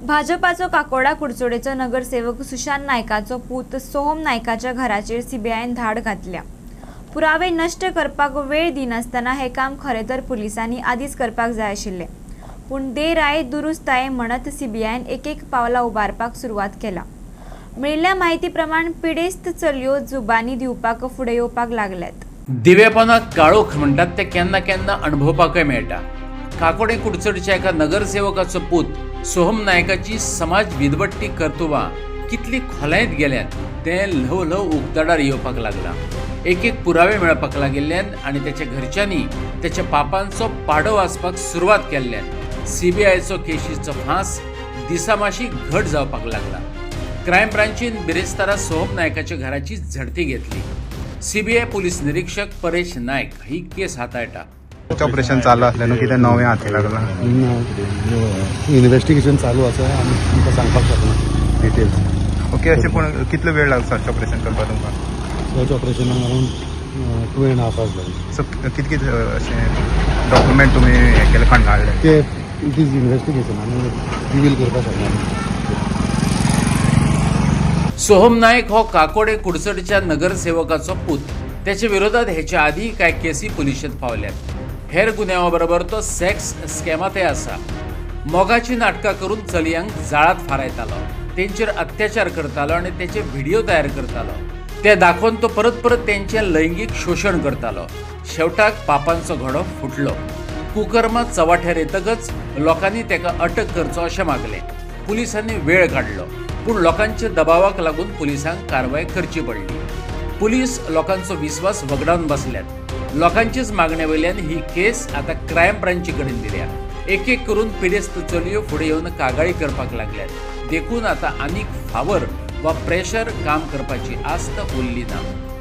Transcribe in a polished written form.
भाजपाचो काकोडा कुडचोडेचो नगरसेवक सुशांत नायकाचो पूत सोहम नायकाच्या घराचेर सीबीआयन धाड घातल्या। पुरावे नष्ट करपाक वेळ दिनासतना हे काम खरे तर पुलिसांनी आदीच करपाक जाय आशिल्ले, पूण देर आये दुरुस्त आये म्हणत सीबीआयन एक पावलां उबारपाक सुरवात केला। मेळिल्ल्या माहिती प्रमाण पिडेस्त चलयो जुबानी दिवपाक फुडें येवपाक लागल्यात। दिवेपणाक काळोख म्हणटात ते केन्ना केन्ना अणभवपाकय मेळटा। काकोडे कुडचडच्या एका नगरसेवकाचो पूत सोहम नायकाची समाज विदवट्टी कर्तुवां कितली खोलायत गेल्यात तें ल्हव ल्हव उक्ताडार येवपाक लागला। एक पुरावे मेळपाक लागिल्ल्यान आनी तेच्या घरच्यांनी तेच्या पापांचो पाडो वाचपाक सुरवात केल्ल्यान सीबीआयचो केशीचो फांस दिसामाशी घट जावपाक लागला। क्रायम ब्रांचीन बिरेस्तारा सोहम नायकाच्या घराची झडती घेतली। सीबीआय पुलीस निरीक्षक परेश नायक ही केस हाताळटा। ऑपरेशन चालू असल्यानं कितें नवें हाती लागला? इन्व्हेस्टिगेशन चालू आसा आनी तुमकां सांगपाक शकना डिटेल्स। ओके, अशें पूण कितलो वेळ लागता सर्च ऑपरेशन करपाक तुमकां? सर्च ऑपरेशनाक अरावंड 2.5 hours लागले। सो कितें अशें डॉक्युमेंट तुमी हें केलें खणगाळ्ळे? ते इट इज इन्व्हेस्टिगेशन आनी रिवील करपाक शकना। सोहम नायक हो काकोडे कुडचडच्या नगरसेवकाचो पूत। त्याच्या विरोधात हेच्या आधी काय केसी पुलिशेंत पावल्यात। हेर गुन्यांवाबरोबर तो सेक्स स्कॅमांतय आसा। मोगाची नाटकां करून चलयांक जाळात फारायतालो, तेंचेर अत्याचार करतालो आनी तेचे व्हिडिओ तयार करतालो। ते दाखोवन तो परत परत तेंचें लैंगीक शोशण करतालो। शेवटाक पापांचो घडो फुटलो। कुकर्मां चव्हाट्यार येतकच लोकांनी तेका अटक करचो अशें मागलें। पुलिसांनी वेळ काडलो, पूण लोकांच्या दबावाक लागून पुलिसांक कारवाय करची पडली। पुलीस लोकांचो विश्वास वगडावन बसल्यात। लोकांचीच मागणे वयल्यान ही केस आता क्रायम ब्रांची कडेन दिल्या। एक करून पिडेस्त चलयो फुडें येवन कागाळी करपाक लागल्यात। देखून आता आनीक फावर वा प्रेशर काम करपाची आस्त उरली ना।